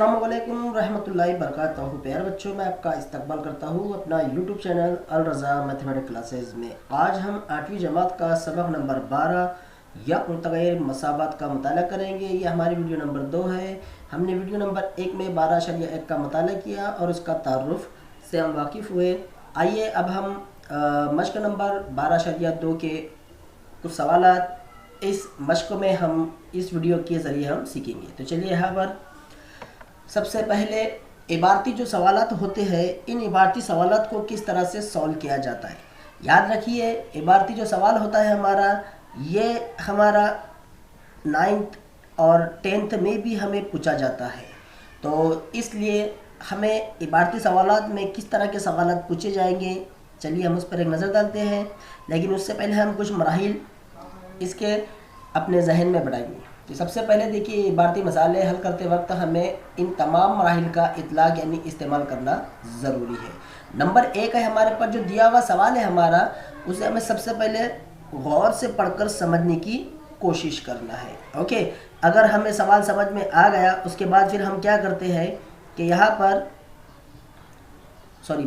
अस्सलाम वालेकुम रहमतुल्लाहि बरकातहू। प्यारे बच्चों, मैं आपका इस्तकबाल करता हूँ अपना यूट्यूब चैनल अल रज़ा मैथमेटिक्स क्लासेस में। आज हम 8वीं जमात का सबक नंबर 12 या मुतग़य्यर मसाबात का मुताला करेंगे। ये हमारी वीडियो नंबर 2 है। हमने वीडियो नंबर 1 में 12.1 का मुताला किया और उसका तारुफ से हम वाकिफ़ हुए। आइए अब हम मश्क नंबर 12.2 के कुछ सवालात इस मश्क में हम इस वीडियो के ज़रिए हम सीखेंगे। तो चलिए यहाँ पर सबसे पहले इबारती जो सवालात होते हैं, इन इबारती सवालात को किस तरह से सॉल्व किया जाता है। याद रखिए, इबारती जो सवाल होता है हमारा, ये हमारा 9th और 10th में भी हमें पूछा जाता है। तो इसलिए हमें इबारती सवालात में किस तरह के सवालात पूछे जाएंगे, चलिए हम उस पर एक नज़र डालते हैं। लेकिन उससे पहले हम कुछ मराहिल इसके अपने जहन में बढ़ाएंगे। तो सबसे पहले देखिए, इबारती मसाले हल करते वक्त हमें इन तमाम मराहिल का इतलाक़ यानी इस्तेमाल करना ज़रूरी है। नंबर 1 है हमारे पास जो दिया हुआ सवाल है हमारा, उसे हमें सबसे पहले गौर से पढ़कर समझने की कोशिश करना है। ओके, अगर हमें सवाल समझ में आ गया, उसके बाद फिर हम क्या करते हैं कि यहाँ पर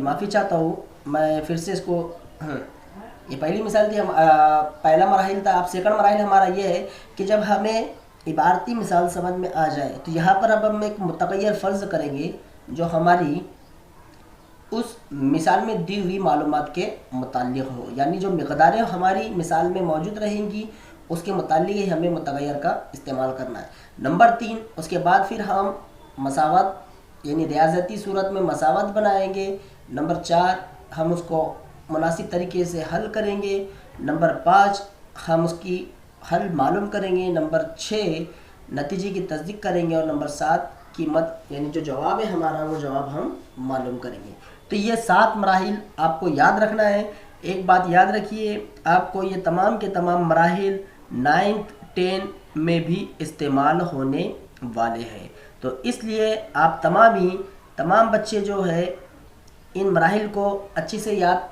माफ़ी चाहता हूँ, मैं फिर से इसको ये पहली मिसाल थी, हम पहला मराहिल था। अब सेकंड मराहिल हमारा ये है कि जब हमें इबारती मिसाल समझ में आ जाए तो यहाँ पर अब हम एक मुतग़य्यर फ़र्ज़ करेंगे जो हमारी उस मिसाल में दी हुई मालूमात के मुताल्लिक़ हो, यानी जो मिक़दारें हमारी मिसाल में मौजूद रहेंगी उसके मुताल्लिक़ ही हमें मुतग़य्यर का इस्तेमाल करना है। नंबर 3, उसके बाद फिर हम मसावत यानी रियाज़ती सूरत में मसावत बनाएंगे। नंबर 4, हम उसको मुनासिब तरीके से हल करेंगे। नंबर 5, हम उसकी हल मालूम करेंगे। नंबर 6, नतीजे की तस्दीक करेंगे। और नंबर 7, कीमत यानी जो जवाब है हमारा, वो जवाब हम मालूम करेंगे। तो ये 7 मराहिल आपको याद रखना है। एक बात याद रखिए, आपको ये तमाम के तमाम मराहिल 9th 10 में भी इस्तेमाल होने वाले हैं। तो इसलिए आप तमाम बच्चे जो है इन मराहिल को अच्छे से याद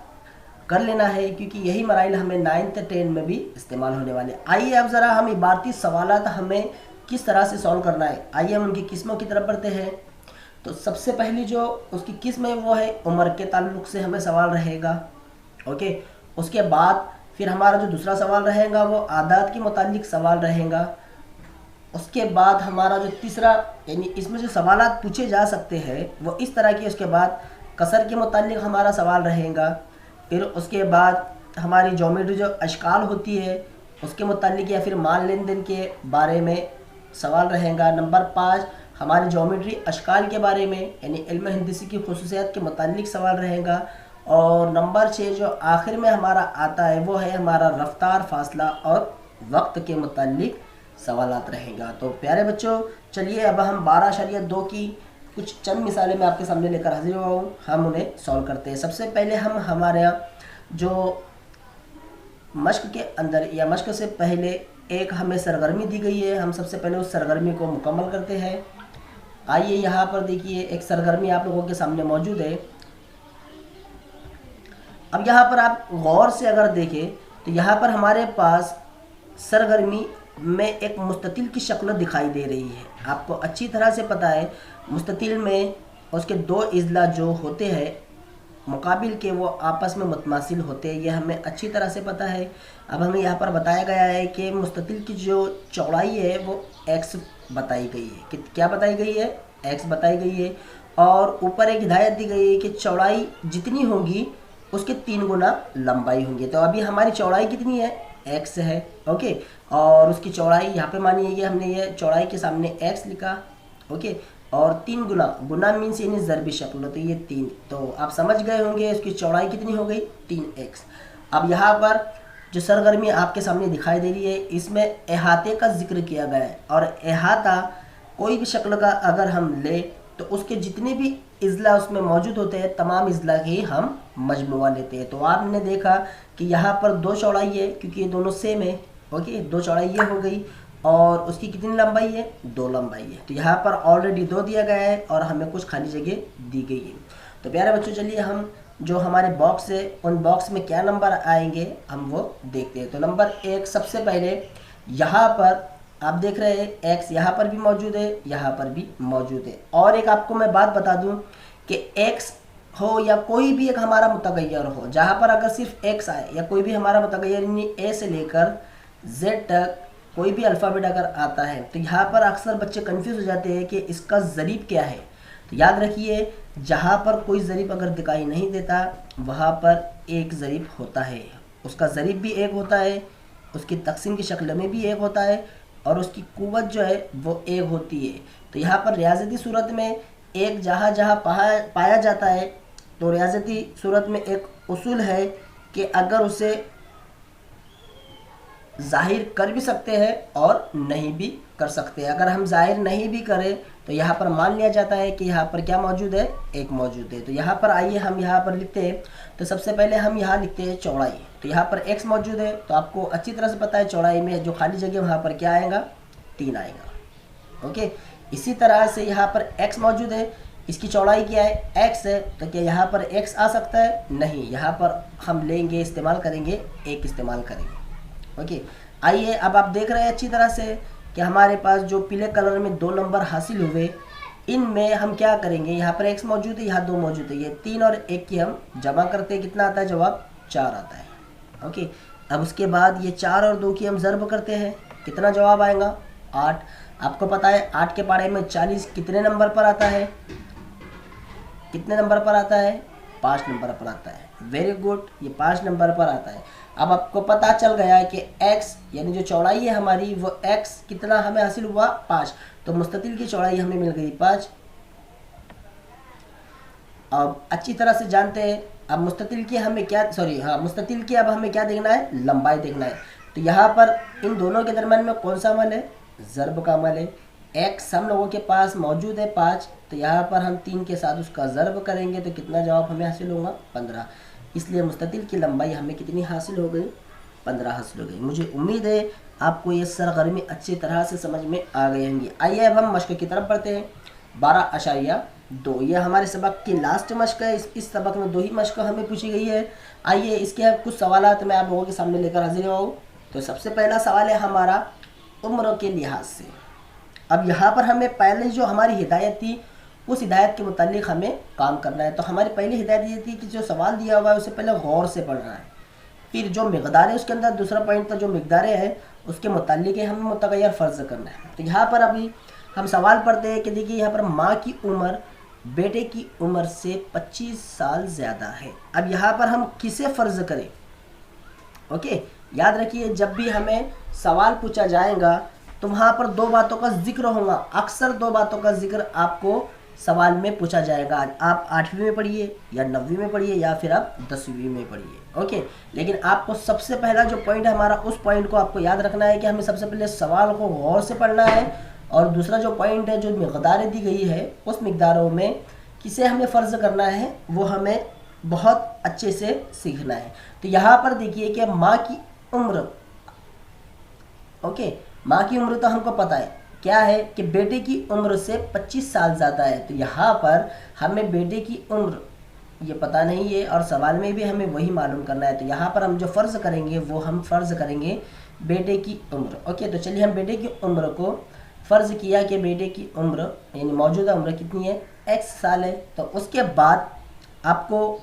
कर लेना है, क्योंकि यही मराइल हमें 9th 10 में भी इस्तेमाल होने वाले। आइए अब ज़रा हम इबारती सवालात हमें किस तरह से सॉल्व करना है, आइए हम उनकी किस्मों की तरफ बढ़ते हैं। तो सबसे पहली जो उसकी किस्म है वो है उम्र के ताल्लुक़ से हमें सवाल रहेगा। ओके, उसके बाद फिर हमारा जो दूसरा सवाल रहेगा वो आदात के मुताल्लिक़ सवाल रहेगा। उसके बाद हमारा जो तीसरा यानी इसमें जो सवालात पूछे जा सकते हैं वो इस तरह के, उसके बाद कसर के मुताल्लिक़ हमारा सवाल रहेगा। फिर उसके बाद हमारी ज्योमेट्री जो अशकाल होती है उसके मुताल्लिक़ या फिर माल लेन देन के बारे में सवाल रहेगा। नंबर 5, हमारी ज्योमेट्री अशकाल के बारे में यानी इल्म हिंदसी की खुसूसियात के मुताल्लिक़ सवाल रहेगा। और नंबर 6 जो आखिर में हमारा आता है वो है हमारा रफ्तार, फासला और वक्त के मुताल्लिक़ सवालात रहेगा। तो प्यारे बच्चों, चलिए अब हम 12.2 की कुछ चंद मिसालें मैं आपके सामने लेकर हाजिर हुआ हूँ, हम उन्हें सॉल्व करते हैं। सबसे पहले हम हमारे यहाँ जो मश्क के अंदर या मश्क से पहले एक हमें सरगर्मी दी गई है, हम सबसे पहले उस सरगर्मी को मुकम्मल करते हैं। आइए यहाँ पर देखिए, एक सरगर्मी आप लोगों के सामने मौजूद है। अब यहाँ पर आप गौर से अगर देखें तो यहाँ पर हमारे पास सरगर्मी में एक मुस्ततिल की शक्ल दिखाई दे रही है। आपको अच्छी तरह से पता है मुस्ततिल में उसके 2 इज़ला जो होते हैं मुकाबिल के, वो आपस में मुतमासिल होते हैं, ये हमें अच्छी तरह से पता है। अब हमें यहाँ पर बताया गया है कि मुस्ततिल की जो चौड़ाई है वो x बताई गई है। कि क्या बताई गई है? x बताई गई है। और ऊपर एक हिदायत दी गई है कि चौड़ाई जितनी होगी उसके 3 गुना लंबाई होंगी। तो अभी हमारी चौड़ाई कितनी है? x है। ओके, और उसकी चौड़ाई यहाँ पे मानिए कि हमने ये चौड़ाई के सामने x लिखा। ओके, और 3 गुना मीन्स यानी ज़रबी शक्ल, तो ये 3, तो आप समझ गए होंगे इसकी चौड़ाई कितनी हो गई? 3x। अब यहाँ पर जो सरगर्मी आपके सामने दिखाई दे रही है इसमें अहाते का जिक्र किया गया है। और अहाता कोई भी शक्ल का अगर हम ले तो उसके जितने भी इज़ला उसमें मौजूद होते हैं तमाम इज़ला ही हम मजमुआ लेते हैं। तो आपने देखा कि यहाँ पर 2 चौड़ाई है क्योंकि ये दोनों सेम है। ओके, 2 चौड़ाई ये हो गई और उसकी कितनी लंबाई है? 2 लंबाई है। तो यहाँ पर ऑलरेडी 2 दिया गया है और हमें कुछ खाली जगह दी गई है। तो प्यारे बच्चों, चलिए हम जो हमारे बॉक्स है उन बॉक्स में क्या नंबर आएंगे हम वो देखते हैं। तो नंबर 1, सबसे पहले यहाँ पर आप देख रहे हैं x यहाँ पर भी मौजूद है, यहाँ पर भी मौजूद है। और एक आपको मैं बात बता दूं कि x हो या कोई भी एक हमारा मुतगय्यर हो, जहाँ पर अगर सिर्फ x आए या कोई भी हमारा मुतगय्यर यानी a से लेकर z तक कोई भी अल्फ़ाबेट अगर आता है तो यहाँ पर अक्सर बच्चे कंफ्यूज हो जाते हैं कि इसका ज़रीब क्या है। तो याद रखिए, जहाँ पर कोई ज़रीब अगर दिखाई नहीं देता वहाँ पर एक ज़रीब होता है, उसका ज़रीब भी एक होता है, उसकी तकसीम की शक्ल में भी एक होता है और उसकी कुव्वत जो है वो एक होती है। तो यहाँ पर रियाज़ती सूरत में एक जहाँ जहाँ पाया जाता है तो रियाज़ती सूरत में एक उसूल है कि अगर उसे ज़ाहिर कर भी सकते हैं और नहीं भी कर सकते हैं। अगर हम ज़ाहिर नहीं भी करें तो यहाँ पर मान लिया जाता है कि यहाँ पर क्या मौजूद है, एक मौजूद है। तो यहाँ पर आइए हम यहाँ पर लिखते हैं। तो सबसे पहले हम यहाँ लिखते हैं चौड़ाई। तो यहाँ पर x मौजूद है, तो आपको अच्छी तरह से पता है चौड़ाई में जो खाली जगह वहाँ पर क्या आएगा, 3 आएगा। ओके, इसी तरह से यहाँ पर x मौजूद है, इसकी चौड़ाई क्या है, x है, तो क्या यहाँ पर x आ सकता है, नहीं, यहाँ पर हम लेंगे, इस्तेमाल करेंगे, 1 इस्तेमाल करेंगे। ओके, आइए अब आप देख रहे हैं अच्छी तरह से कि हमारे पास जो पीले कलर में 2 नंबर हासिल हुए, इनमें हम क्या करेंगे, यहाँ पर x मौजूद है, यहाँ 2 मौजूद है, ये 3 और 1 की हम जमा करते हैं, कितना आता है, जवाब 4 आता है। ओके, अब उसके बाद ये 4 और 2 की हम ज़र्ब करते हैं, कितना जवाब आएगा, 8। आपको पता है 8 के पारे में 40 कितने नंबर पर आता है, कितने नंबर पर आता है, 5 नंबर पर आता है। वेरी गुड, ये 5 नंबर पर आता है। अब आपको पता चल गया है कि x यानी जो चौड़ाई है हमारी वो x कितना हमें हासिल हुआ, 5। तो मुस्ततिल की चौड़ाई हमें मिल गई 5। अब अच्छी तरह से जानते हैं अब मुस्ततिल की हमें क्या, मुस्ततिल की अब हमें क्या देखना है, लंबाई देखना है। तो यहाँ पर इन दोनों के दरम्यान में कौन सा अमल है, ज़र्ब का अमल है। x हम लोगों के पास मौजूद है 5, तो यहाँ पर हम 3 के साथ उसका ज़र्ब करेंगे तो कितना जवाब हमें हासिल होगा, 15। इसलिए मुस्ततिल की लंबाई हमें कितनी हासिल हो गई, 15 हासिल हो गई। मुझे उम्मीद है आपको ये सरगर्मी अच्छी तरह से समझ में आ गई होंगी। आइए अब हम मश्क की तरफ बढ़ते हैं। 12.2 ये हमारे सबक की लास्ट मश्क है। इस सबक में 2 ही मश्क हमें पूछी गई है। आइए इसके कुछ सवालात मैं आप लोगों के सामने लेकर हाजिर हूँ। तो सबसे पहला सवाल है हमारा उम्र के लिहाज से। अब यहाँ पर हमें पहले जो हमारी हिदायत थी उस हिदायत के मुतालिक हमें काम करना है। तो हमारी पहली हिदायत ये थी कि जो सवाल दिया हुआ है उसे पहले गौर से पढ़ना है, फिर जो मकदार है उसके अंदर दूसरा पॉइंट था जो मकदारें हैं उसके मुतालिक हमें मुतगय्यर फ़र्ज़ करना है। तो यहाँ पर अभी हम सवाल पढ़ते हैं कि देखिए यहाँ पर माँ की उम्र बेटे की उम्र से 25 साल ज़्यादा है। अब यहाँ पर हम किसे फ़र्ज़ करें, ओके, याद रखिए जब भी हमें सवाल पूछा जाएगा तो वहाँ पर 2 बातों का जिक्र होगा। अक्सर 2 बातों का जिक्र आपको सवाल में पूछा जाएगा। आप 8वीं में पढ़िए या 9वीं में पढ़िए या फिर आप 10वीं में पढ़िए, ओके। लेकिन आपको सबसे पहला जो पॉइंट है हमारा, उस पॉइंट को आपको याद रखना है कि हमें सबसे पहले सवाल को गौर से पढ़ना है और दूसरा जो पॉइंट है जो मकदारें दी गई है उस मकदारों में किसे हमें फ़र्ज़ करना है वो हमें बहुत अच्छे से सीखना है। तो यहाँ पर देखिए कि माँ की उम्र, ओके, माँ की उम्र तो हमको पता है क्या है कि बेटे की उम्र से 25 साल ज़्यादा है। तो यहाँ पर हमें बेटे की उम्र ये पता नहीं है और सवाल में भी हमें वही मालूम करना है। तो यहाँ पर हम जो फ़र्ज़ करेंगे वो हम फ़र्ज़ करेंगे बेटे की उम्र, ओके। तो चलिए हम बेटे की उम्र को फ़र्ज़ किया कि बेटे की उम्र यानी मौजूदा उम्र कितनी है, x साल है। तो उसके बाद आपको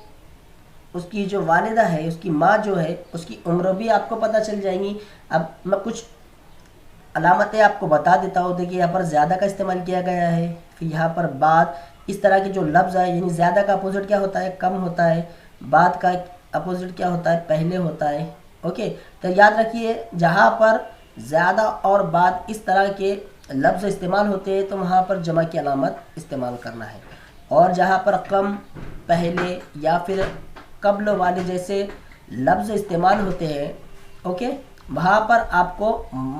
उसकी जो वालिदा है, उसकी माँ जो है, उसकी उम्र भी आपको पता चल जाएंगी। अब मैं कुछ अलामतें आपको बता देता हूँ। देखिए यहाँ पर ज़्यादा का इस्तेमाल किया गया है, फिर यहाँ पर बाद, इस तरह के जो लफ्ज़ है यानी ज़्यादा का अपोजिट क्या होता है, कम होता है, बाद का अपोजिट क्या होता है, पहले होता है, ओके। तो याद रखिए जहाँ पर ज़्यादा और बाद इस तरह के लफ्ज़ इस्तेमाल होते हैं तो वहाँ पर जमा की अलामत इस्तेमाल करना है। और जहाँ पर कम, पहले या फिर कब्ल वाले जैसे लफ्ज़ इस्तेमाल होते हैं, ओके, वहाँ पर आपको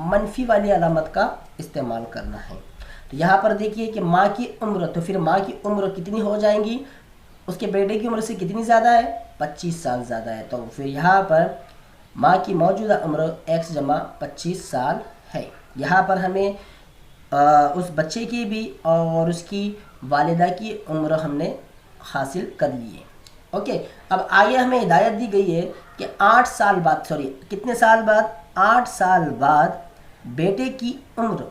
मनफी वाली अलामत का इस्तेमाल करना है। तो यहाँ पर देखिए कि माँ की उम्र, तो फिर माँ की उम्र कितनी हो जाएंगी, उसके बेटे की उम्र से कितनी ज़्यादा है, 25 साल ज़्यादा है। तो फिर यहाँ पर माँ की मौजूदा उम्र x जमा 25 साल है। यहाँ पर हमें उस बच्चे की भी और उसकी वालिदा की उम्र हमने हासिल कर ली है, ओके। अब आगे हमें हिदायत दी गई है कि 8 साल बाद, कितने साल बाद, 8 साल बाद बेटे की उम्र।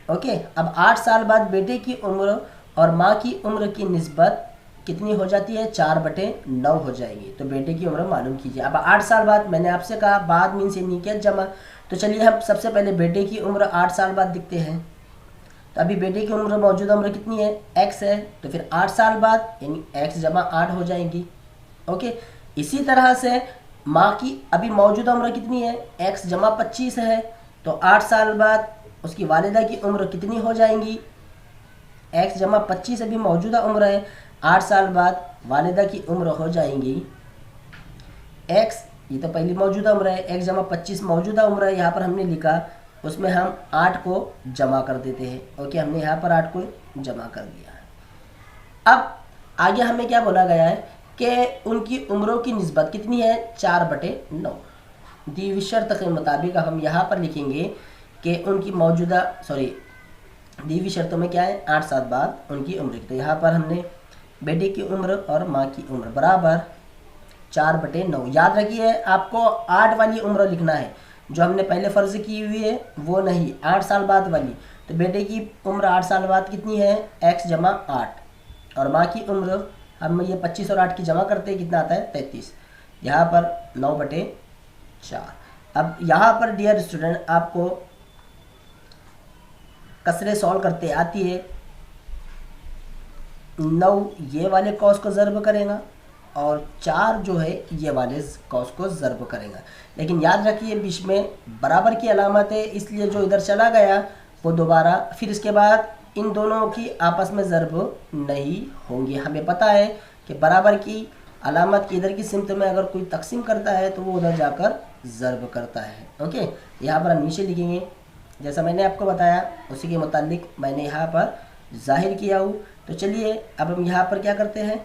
ओके, अब 8 साल बाद बेटे की उम्र और माँ की उम्र की निस्बत कितनी हो जाती है, 4/9 हो जाएगी। तो बेटे की उम्र मालूम कीजिए। अब 8 साल बाद, मैंने आपसे कहा बाद मीन से नहीं किया जमा, तो चलिए हम सबसे पहले बेटे की उम्र 8 साल बाद दिखते हैं। तो अभी बेटे की उम्र, मौजूदा उम्र कितनी है, x है, तो फिर 8 साल बाद यानी x जमा 8 हो जाएंगी। ओके, इसी तरह से माँ की अभी मौजूदा उम्र कितनी है, x जमा 25 है, तो 8 साल बाद उसकी वालिदा की उम्र कितनी हो जाएंगी, x जमा 25 अभी मौजूदा उम्र है, 8 साल बाद वालिदा की उम्र हो जाएंगी x, ये तो पहली मौजूदा उम्र है, x जमा 25 मौजूदा उम्र है, यहाँ पर हमने लिखा, उसमें हम 8 को जमा कर देते हैं। ओके, हमने यहाँ पर 8 को जमा कर दिया है। अब आगे हमें क्या बोला गया है कि उनकी उम्रों की निस्बत कितनी है, 4/9। दी हुई शर्त के मुताबिक हम यहाँ पर लिखेंगे कि उनकी मौजूदा दी हुई शर्तों में क्या है, 8 साल बाद उनकी उम्र। तो यहाँ पर हमने बेटे की उम्र और माँ की उम्र बराबर 4/9। याद रखिए आपको 8 वाली उम्र लिखना है, जो हमने पहले फ़र्ज़ की हुई है वो नहीं, 8 साल बाद वाली। तो बेटे की उम्र 8 साल बाद कितनी है, x जमा 8, और माँ की उम्र हम ये 25 और 8 की जमा करते हैं, कितना आता है, 33। यहाँ पर 9/4। अब यहाँ पर डियर स्टूडेंट आपको कसरे सॉल्व करते आती है। 9 ये वाले कॉस को ज़र्ब करेगा और 4 जो है ये वाले कॉस को ज़र्ब करेगा। लेकिन याद रखिए बीच में बराबर की अलामत है, इसलिए जो इधर चला गया वो दोबारा, फिर इसके बाद इन दोनों की आपस में ज़र्ब नहीं होंगे। हमें पता है कि बराबर की अलामत की इधर की सिमत में अगर कोई तकसीम करता है तो वो उधर जाकर ज़र्ब करता है। ओके, यहाँ पर हम नीचे लिखेंगे, जैसा मैंने आपको बताया उसी के मुतालिक मैंने यहाँ पर ज़ाहिर किया हूँ। तो चलिए अब हम यहाँ पर क्या करते हैं,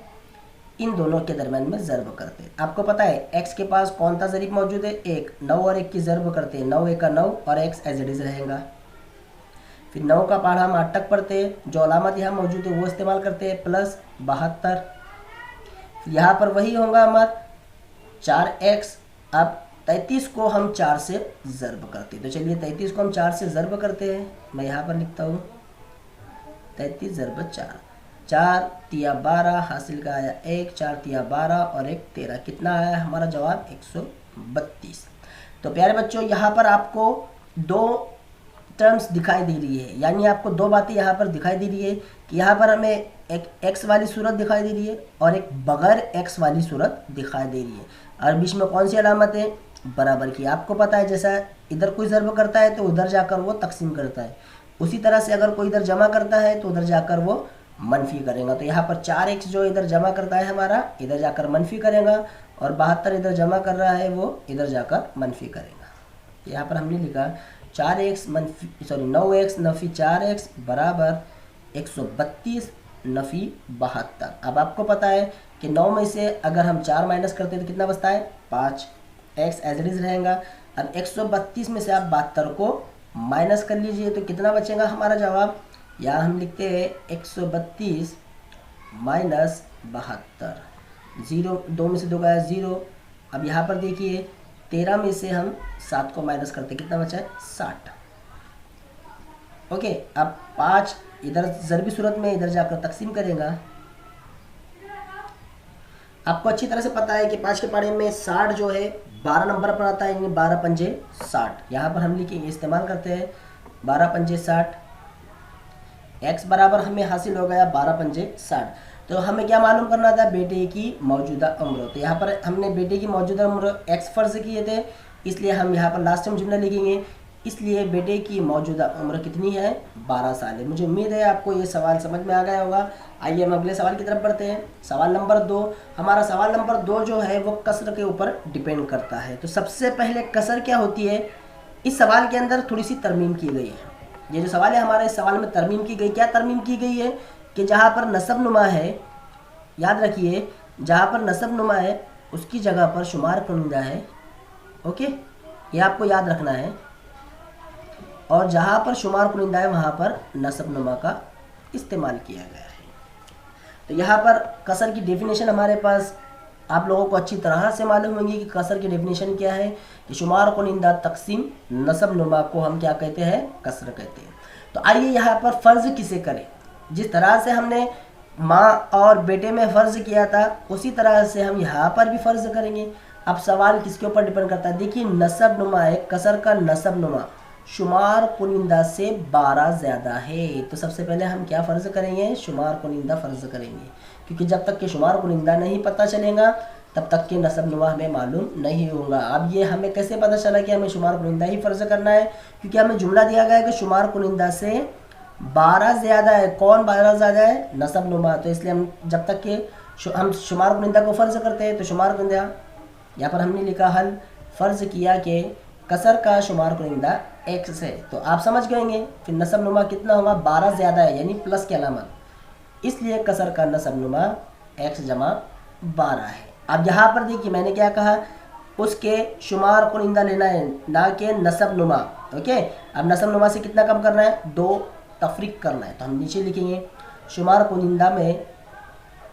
इन दोनों के दरम्यान में ज़र्ब करते हैं। आपको पता है x के पास कौन सा ज़रीब मौजूद है, 1। 9 और 1 की ज़र्ब करते हैं, 9 1 का 9 और x एज इट इज़ रहेगा। फिर 9 का पहाड़ा हम 8 तक पढ़ते हैं, जो अलामत यहाँ मौजूद है वो इस्तेमाल करते हैं, +72। यहाँ पर वही होगा हमारा 4x। अब 33 को हम 4 से ज़र्ब करते हैं। तो चलिए 33 को हम 4 से ज़र्ब करते हैं। मैं यहाँ पर लिखता हूँ 33 ज़र्ब 4, 4 तिया 12 हासिल का आया 1, 4 तिया 12 और 1 13, कितना आया हमारा जवाब, 132। तो प्यारे बच्चों यहाँ पर आपको 2 टर्म्स दिखाई दे रही है, यानी आपको 2 बातें यहाँ पर दिखाई दे रही है कि यहाँ पर हमें एक x वाली सूरत दिखाई दे रही है और एक बगैर x वाली सूरत दिखाई दे रही है, और बीच में कौन सी अलामत है, बराबर की। आपको पता है जैसा इधर कोई ज़र्ब करता है तो उधर जाकर वो तकसीम करता है, उसी तरह से अगर कोई इधर जमा करता है तो उधर जाकर वो मनफी करेगा। तो यहाँ पर 4x जो इधर जमा करता है हमारा, इधर जाकर मनफी करेगा, और 72 इधर जमा कर रहा है वो इधर जाकर मनफी करेगा। यहाँ पर हमने लिखा 9x नफ़ी 4x बराबर 132 नफ़ी 72। अब आपको पता है कि 9 में से अगर हम 4 माइनस करते हैं तो कितना बचता है, 5, x एज इट इज़ रहेगा। अब 132 में से आप 72 को माइनस कर लीजिए तो कितना बचेगा हमारा जवाब, यहाँ हम लिखते हैं 132 माइनस 72, 0, 2 में से 2 गया 0। अब यहाँ पर देखिए 13 में से हम 7 को माइनस करते कितना बचा है, 60। ओके, अब 5 इधर ज़रबी सूरत में इधर जाकर तकसीम करेगा। आपको अच्छी तरह से पता है कि 5 के पारे में 60 जो है 12 नंबर पर आता है, यानी 12 पंजे 60। यहाँ पर हम लिखेंगे, इस्तेमाल करते हैं 12 पंजे 60। x बराबर हमें हासिल हो गया 12 पंजे 60। तो हमें क्या मालूम करना था, बेटे की मौजूदा उम्र। तो यहाँ पर हमने बेटे की मौजूदा उम्र x फ़र्ज़ किए थे, इसलिए हम यहाँ पर लास्ट में जुमला लिखेंगे, इसलिए बेटे की मौजूदा उम्र कितनी है, 12 साल है। मुझे उम्मीद है आपको ये सवाल समझ में आ गया होगा। आइए हम अगले सवाल की तरफ बढ़ते हैं। सवाल नंबर 2। हमारा सवाल नंबर 2 जो है वो कसर के ऊपर डिपेंड करता है। तो सबसे पहले कसर क्या होती है, इस सवाल के अंदर थोड़ी सी तरमीम की गई है। ये जो सवाल है हमारे, इस सवाल में तरमीम की गई। क्या तरमीम की गई है कि जहाँ पर नसब नुमा है, याद रखिए जहाँ पर नसब नुमा है उसकी जगह पर शुमार कुनिंदा है। ओके, ये आपको याद रखना है। और जहाँ पर शुमार कुनिंदा है वहाँ पर नसब नुमा का इस्तेमाल किया गया है। तो यहाँ पर कसर की डेफिनेशन हमारे पास आप लोगों को अच्छी तरह से मालूम होंगी कि कसर की डेफिनेशन क्या है, कि शुमार कुनिंदा तकसीम नसब नुमा को हम क्या कहते हैं, कसर कहते हैं। तो आइए यहाँ पर फ़र्ज़ किसे करें। जिस तरह से हमने माँ और बेटे में फ़र्ज़ किया था उसी तरह से हम यहाँ पर भी फ़र्ज़ करेंगे। अब सवाल किसके ऊपर डिपेंड करता है, देखिए नसब नुमा है, कसर का नसब नुमा शुमार कुनिंदा से 12 ज़्यादा है। तो सबसे पहले हम क्या फ़र्ज़ करेंगे, शुमार कुनिंदा फ़र्ज़ करेंगे, क्योंकि जब तक कि शुमार कुनिंदा नहीं पता चलेगा तब तक कि नसब नुमा हमें मालूम नहीं होगा। अब ये हमें कैसे पता चला कि हमें शुमार कुनिंदा ही फ़र्ज़ करना है, क्योंकि हमें जुमला दिया गया है कि शुमार कुनिंदा से 12 ज़्यादा है। कौन 12 ज़्यादा है, नसब नुमा। तो इसलिए हम जब तक कि हम शुमार कुनिंदा को फ़र्ज़ करते हैं तो शुमार कुनिंदा यहाँ पर हमने लिखा हल फ़र्ज़ किया कि कसर का शुमार कुनिंदा x है। तो आप समझ गएंगे फिर नसब नुमा कितना होगा, 12 ज़्यादा है यानी प्लस की अलामत, इसलिए कसर का नसब नुमा x जमा 12 है। अब यहाँ पर देखिए मैंने क्या कहा, उसके शुमार कुनिंदा लेना है ना कि नसब नुमा। ओके, अब नसब नुमा से कितना कम करना है, 2 तफरीक करना है। तो हम नीचे लिखेंगे शुमार कुनिंदा में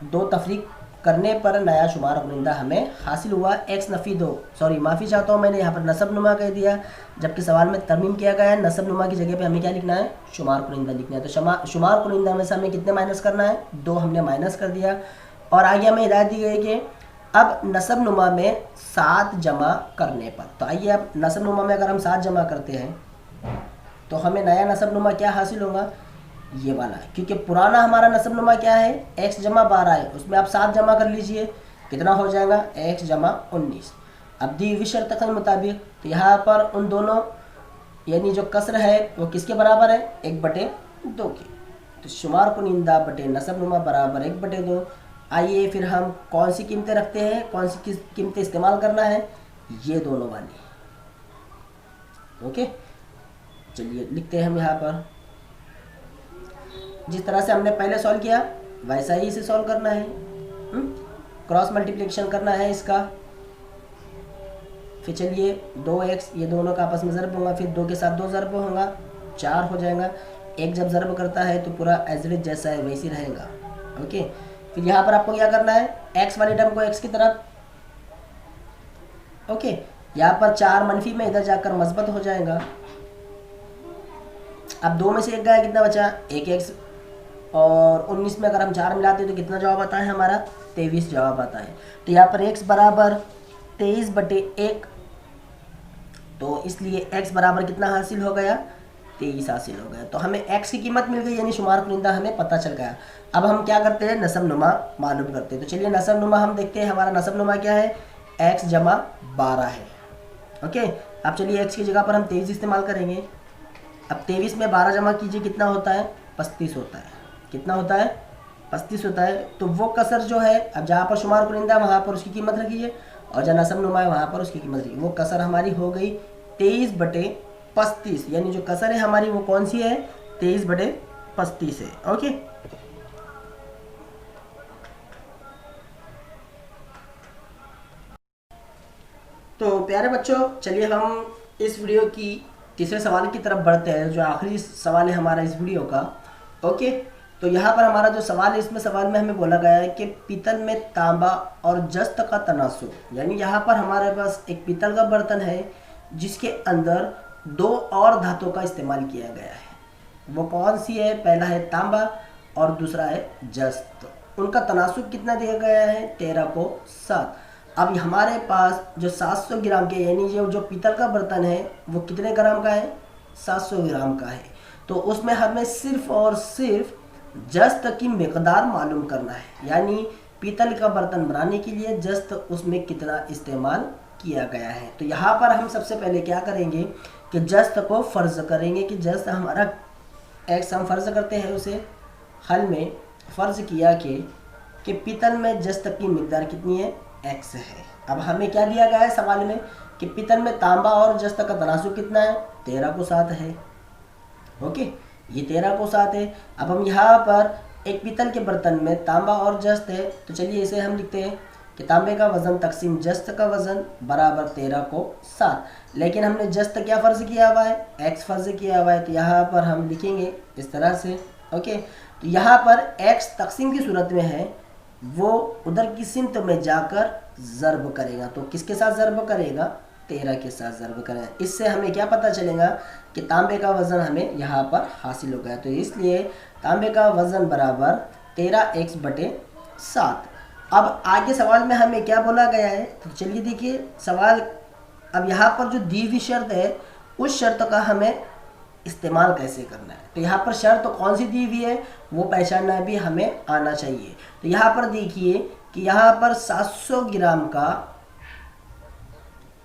2 तफरीक करने पर नया शुमार कुनिंदा हमें हासिल हुआ x नफ़ी 2। सॉरी माफ़ी चाहता हूँ, मैंने यहाँ पर नसब नुमा कह दिया, जबकि सवाल में तरमीम किया गया है नसब नुमा की जगह पे हमें क्या लिखना है, शुमार कुनिंदा लिखना है। तो शुमार कुनिंदा में से हमें कितने माइनस करना है, 2 हमने माइनस कर दिया। और आगे हमें हिदायत दी गई कि अब नसब नुमा में 7 जमा करने पर, तो आइए अब नसब नुमा में अगर हम 7 जमा करते हैं तो हमें नया नसब नुमा क्या हासिल होगा, ये वाला, क्योंकि पुराना हमारा नसब नुमा क्या है, x जमा 12 है, उसमें आप 7 जमा कर लीजिए, कितना हो जाएगा, x जमा 19। अब दी हुई शर्त के मुताबिक तो यहाँ पर उन दोनों यानी जो कसर है वो किसके बराबर है, 1/2 के। तो शुमार कुनिंदा बटे नसब नुमा बराबर 1/2। आइए फिर हम कौन सी कीमतें रखते हैं, कौन सी कीमतें इस्तेमाल करना है, ये दोनों वाली। ओके, चलिए लिखते हैं हम यहाँ पर, जिस तरह से हमने पहले सॉल्व किया वैसा ही इसे सॉल्व करना है। क्रॉस मल्टीप्लिकेशन करना है इसका। फिर चलिए 2x ये दोनों का आपस में ज़रब होगा, फिर 2 के साथ 2 ज़रब होगा, 4 हो जाएगा। एक जब ज़रब करता है तो पूरा एजरेज जैसा है वैसे रहेगा। ओके, फिर यहाँ पर आपको क्या करना है, x वाले टर्म को x की तरफ, ओके, यहाँ पर 4 मनफी में इधर जाकर मस्बत हो जाएगा। अब 2 में से 1 गया, कितना बचा, 1x, और 19 में अगर हम 4 मिलाते हैं तो कितना जवाब आता है हमारा, 23 जवाब आता है। तो यहाँ पर x बराबर 23/1, तो इसलिए x बराबर कितना हासिल हो गया, 23 हासिल हो गया। तो हमें x की कीमत मिल गई यानी शुमार कुनिंदा हमें पता चल गया। अब हम क्या करते हैं, नसब नुमा मालूम करते हैं। तो चलिए नसब नुमा हम देखते हैं, हमारा नसब नुमा क्या है, x जमा 12 है। ओके, अब चलिए x की जगह पर हम 23 इस्तेमाल करेंगे। अब 23 में 12 जमा कीजिए, कितना होता है, 35 होता है। कितना होता है, 35 होता है। तो वो कसर जो है, अब जहाँ पर शुमार कुनिंदा वहाँ पर उसकी कीमत रखिए, और जहाँ नसब नुमा है वहाँ पर उसकी कीमत रखिए। वो कसर हमारी हो गई 23/35, यानी जो कसर है हमारी वो कौन सी है, 23/35 है। ओके, तो प्यारे बच्चों चलिए हम इस वीडियो की तीसरे सवाल की तरफ बढ़ते हैं, जो आखिरी सवाल है हमारा इस वीडियो का। ओके, तो यहाँ पर हमारा जो सवाल है, इसमें सवाल में हमें बोला गया है कि पीतल में तांबा और जस्त का तनासुब, यानी यहाँ पर हमारे पास एक पीतल का बर्तन है जिसके अंदर 2 और धातुओं का इस्तेमाल किया गया है। वो कौन सी है, पहला है तांबा और दूसरा है जस्त। उनका तनासुब कितना दिया गया है, 13 को 7। अब हमारे पास जो 700 ग्राम के, यानी जो पीतल का बर्तन है वो कितने ग्राम का है, 700 ग्राम का है। तो उसमें हमें सिर्फ और सिर्फ जस्त की मिकदार मालूम करना है, यानी पीतल का बर्तन बनाने के लिए जस्त उसमें कितना इस्तेमाल किया गया है। तो यहाँ पर हम सबसे पहले क्या करेंगे कि जस्त को फ़र्ज़ करेंगे कि जस्त हमारा x हम फ़र्ज़ करते हैं, उसे हल में फ़र्ज़ किया कि पीतल में जस्त की मिकदार कितनी है, x है। अब हमें क्या दिया गया है सवाल में कि पीतल में तांबा और जस्त का तनासुब कितना है, 13 को 7 है। ओके, ये 13 को 7 है। अब हम यहाँ पर एक पीतल के बर्तन में तांबा और जस्त है, तो चलिए इसे हम लिखते हैं कि तांबे का वज़न तकसीम जस्त का वज़न बराबर 13 को 7। लेकिन हमने जस्त क्या फ़र्ज़ किया हुआ है, x फ़र्ज़ किया हुआ है, तो यहाँ पर हम लिखेंगे इस तरह से। ओके, तो यहाँ पर x तकसीम की सूरत में है, वो उधर की सिमत में जाकर ज़र्ब करेगा। तो किसके साथ ज़र्ब करेगा? 13 के साथ ज़र्ब करेगा। इससे हमें क्या पता चलेगा कि तांबे का वज़न हमें यहाँ पर हासिल हो गया। तो इसलिए तांबे का वज़न बराबर 13x/7। अब आगे सवाल में हमें क्या बोला गया है, तो चलिए देखिए सवाल। अब यहाँ पर जो दी हुई शर्त है उस शर्त का हमें इस्तेमाल कैसे करना है। तो यहाँ पर शर्त तो कौन सी दी हुई है वो पहचानना भी हमें आना चाहिए। तो यहाँ पर देखिए कि यहाँ पर 700 ग्राम का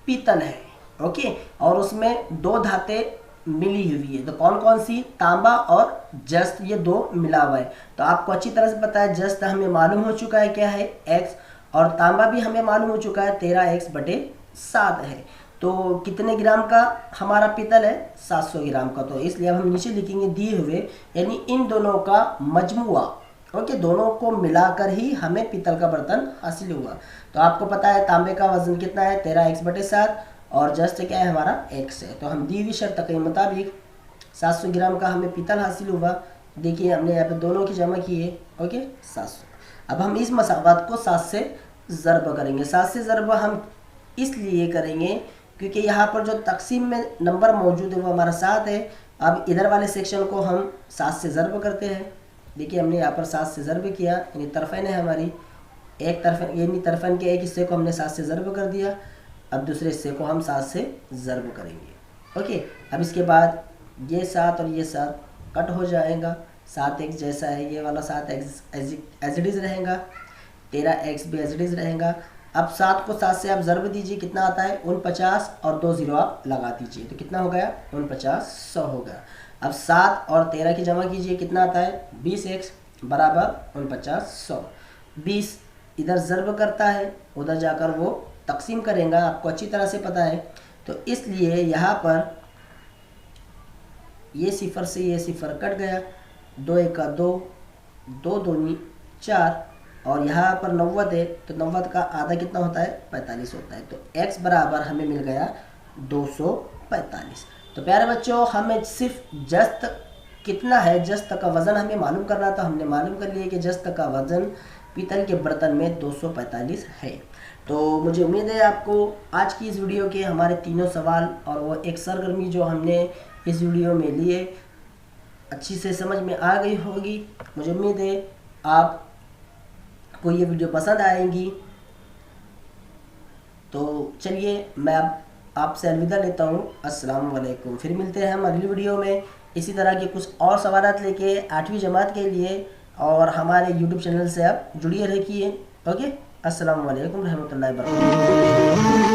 पीतल है, ओके, और उसमें दो धातें मिली हुई है। तो कौन कौन सी? तांबा और जस्त, ये दो मिला हुआ है। तो आपको अच्छी तरह से पता है जस्त हमें मालूम हो चुका है क्या है, x, और तांबा भी हमें मालूम हो चुका है 13x/7 है। तो कितने ग्राम का हमारा पीतल है? 700 ग्राम का। तो इसलिए अब हम नीचे लिखेंगे दिए हुए, यानी इन दोनों का मजमुआ, ओके, दोनों को मिलाकर ही हमें पीतल का बर्तन हासिल हुआ। तो आपको पता है तांबे का वजन कितना है? 13x/7, और जस्ट क्या है हमारा? x है। तो हम दी हुई शर्त के मुताबिक 700 ग्राम का हमें पीतल हासिल हुआ। देखिए हमने यहाँ पे दोनों की जमा की है, ओके, 700। अब हम इस मसावत को 7 से ज़र्ब करेंगे। 7 से ज़र्ब हम इसलिए करेंगे क्योंकि यहाँ पर जो तकसीम में नंबर मौजूद है वो हमारा 7 है। अब इधर वाले सेक्शन को हम 7 से ज़र्ब करते हैं। देखिए हमने यहाँ पर 7 से ज़र्ब किया, यानी तरफ़ैन है हमारी, एक तरफ़ यानी तरफ़ैन के एक हिस्से को हमने 7 से ज़र्ब कर दिया। अब दूसरे हिस्से को हम 7 से ज़र्ब करेंगे, ओके। अब इसके बाद ये 7 और ये 7 कट हो जाएगा। 7x जैसा है, ये वाला 7x एज इट इज़ रहेगा, 13x भी एज इट इज़ रहेगा। अब 7 को 7 से आप ज़र्ब दीजिए, कितना आता है? 49, और 2 0 आप लगा दीजिए, तो कितना हो गया? 49, 100 हो गया। अब 7 और 13 की जमा कीजिए, कितना आता है? 20x बराबर 49, 100। 20 इधर ज़र्ब करता है, उधर जाकर वो तकसीम करेगा, आपको अच्छी तरह से पता है। तो इसलिए यहाँ पर ये सिफर से ये सिफर कट गया, 2 1 का 2, 2 दूनी 4, और यहाँ पर 90 है, तो 90 का आधा कितना होता है? 45 होता है। तो x बराबर हमें मिल गया 245। तो प्यारे बच्चों, हमें सिर्फ जस्त कितना है, जस्त का वज़न हमें मालूम करना था। हमने मालूम कर लिया कि जस्त का वज़न पीतल के बर्तन में 245 है। तो मुझे उम्मीद है आपको आज की इस वीडियो के हमारे तीनों सवाल और वो एक सरगर्मी जो हमने इस वीडियो में लिए अच्छी से समझ में आ गई होगी। मुझे उम्मीद है आपको ये वीडियो पसंद आएगी। तो चलिए मैं अब आपसे अलविदा लेता हूँ। अस्सलाम वालेकुम। फिर मिलते हैं हम अगली वीडियो में इसी तरह के कुछ और सवालात लेके 8वीं जमात के लिए, और हमारे YouTube चैनल से आप जुड़िए रहिए, ओके। अस्सलाम वालेकुम रहमतुल्लाहि व बरकातहू।